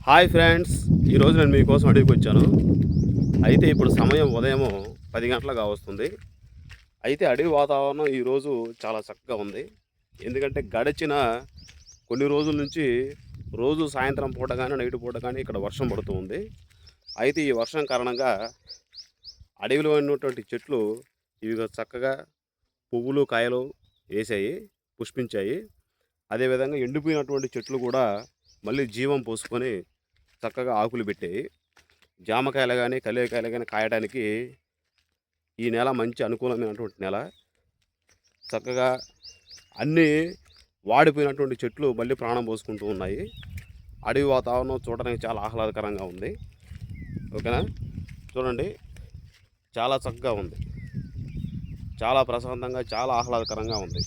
Hi friends, ఈరోజు నేను మీకోసం అడవికి వచ్చాను. అయితే ఇప్పుడు సమయం ఉదయం 10 గంటలుగా వస్తుంది. అయితే అడవి వాతావరణం ఈరోజు చాలా చక్కగా ఉంది. ఎందుకంటే గడిచిన కొన్ని రోజుల నుంచి రోజు సాయంత్రం పూట కానీ నైట్ పూట కానీ ఇక్కడ వర్షం పడుతూ ఉంది. అయితే ఈ వర్షం కారణంగా అడవిలో ఉన్నటువంటి చెట్లు ఇవి చక్కగా పువ్వులు కాయలు వేసాయి, పుష్పించాయి. అదేవిధంగా ఎండిపోయినటువంటి చెట్లు కూడా మళ్ళీ జీవం పోసుకొని చక్కగా ఆకులు పెట్టాయి. జామకాయలు కానీ కలికాయలు కానీ కాయడానికి ఈ నెల మంచి అనుకూలమైనటువంటి నెల. చక్కగా అన్నీ వాడిపోయినటువంటి చెట్లు మళ్ళీ ప్రాణం పోసుకుంటూ ఉన్నాయి. అడవి వాతావరణం చూడడానికి చాలా ఆహ్లాదకరంగా ఉంది. ఓకేనా, చూడండి, చాలా చక్కగా ఉంది, చాలా ప్రశాంతంగా, చాలా ఆహ్లాదకరంగా ఉంది.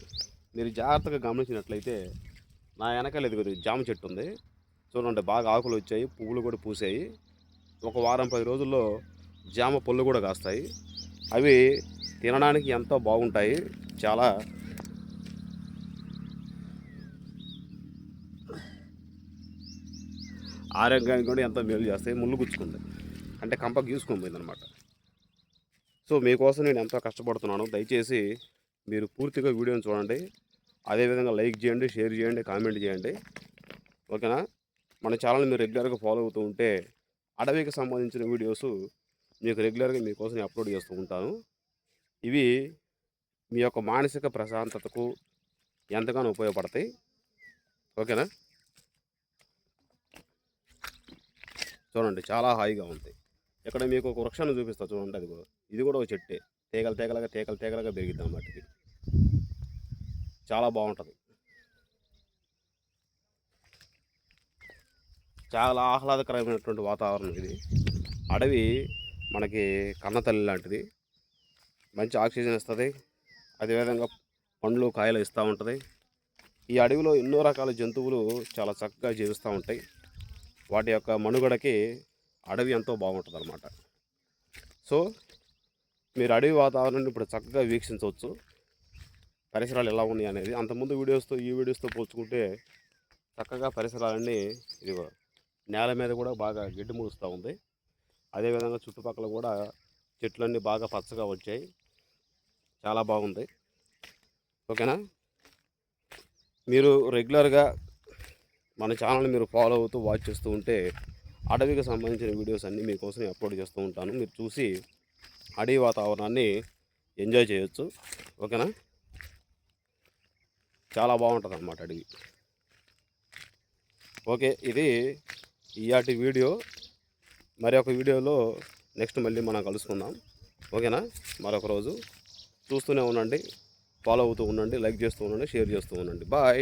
మీరు జాగ్రత్తగా గమనించినట్లయితే నా వెనకాల ఎదుగుది జామ చెట్టు ఉంది. చూడండి, బాగా ఆకులు వచ్చాయి, పువ్వులు కూడా పూసాయి. ఒక వారం 10 రోజుల్లో జామ పళ్ళు కూడా కాస్తాయి. అవి తినడానికి ఎంతో బాగుంటాయి. చాలా ఆరోగ్యానికి కూడా ఎంతో మేలు చేస్తాయి. ముళ్ళు గుచ్చుకుంది అంటే కంప గీసుకొని పోయిందనమాట. సో మీకోసం నేను ఎంతో కష్టపడుతున్నాను. దయచేసి మీరు పూర్తిగా వీడియోని చూడండి. అదేవిధంగా లైక్ చేయండి, షేర్ చేయండి, కామెంట్ చేయండి. ఓకేనా, మన ఛానల్ మీరు రెగ్యులర్గా ఫాలో అవుతూ ఉంటే అడవికి సంబంధించిన వీడియోస్ మీకు రెగ్యులర్గా మీకోసం అప్లోడ్ చేస్తూ ఉంటాను. ఇవి మీ యొక్క మానసిక ప్రశాంతతకు ఎంతగానో ఉపయోగపడతాయి. ఓకేనా, చూడండి, చాలా హాయిగా ఉంది. ఇక్కడ మీకు ఒక వృక్షాన్ని చూపిస్తా, చూడండి. అది కూడా, ఇది కూడా ఒక చెట్టే. తీగలుగా పెరిగిద్దాం వాటికి. చాలా బాగుంటుంది. చాలా ఆహ్లాదకరమైనటువంటి వాతావరణం ఇది. అడవి మనకి కన్నతల్లి లాంటిది. మంచి ఆక్సిజన్ ఇస్తుంది. అదేవిధంగా పండ్లు కాయలు ఇస్తూ ఉంటుంది. ఈ అడవిలో ఎన్నో రకాల జంతువులు చాలా చక్కగా జీవిస్తూ ఉంటాయి. వాటి యొక్క మనుగడకి అడవి ఎంతో బాగుంటుంది అన్నమాట. సో మీరు అడవి వాతావరణాన్ని ఇప్పుడు చక్కగా వీక్షించవచ్చు. పరిసరాలు ఎలా ఉన్నాయి అనేది అంతకుముందు ఈ వీడియోస్తో పోల్చుకుంటే చక్కగా పరిసరాలన్నీ ఇదిగో నేల మీద కూడా బాగా గిడ్డి మూడుస్తూ ఉంది. అదేవిధంగా చుట్టుపక్కల కూడా చెట్లన్నీ బాగా పచ్చగా వచ్చాయి. చాలా బాగుంది. ఓకేనా, మీరు రెగ్యులర్గా మన ఛానల్ మీరు ఫాలో అవుతూ వాచ్ చేస్తూ ఉంటే అడవికి సంబంధించిన వీడియోస్ అన్నీ మీకోసం అప్లోడ్ చేస్తూ ఉంటాను. మీరు చూసి అడవి వాతావరణాన్ని ఎంజాయ్ చేయొచ్చు. ఓకేనా, చాలా బాగుంటుంది అన్నమాట అడవి. ఓకే, ఇది ఇయాటి వీడియో. మరి ఒక వీడియోలో నెక్స్ట్ మళ్ళీ మనం కలుసుకుందాం. ఓకేనా, మరొక రోజు చూస్తూనే ఉండండి, ఫాలో అవుతూ ఉండండి, లైక్ చేస్తూ ఉండండి, షేర్ చేస్తూ ఉండండి. బాయ్.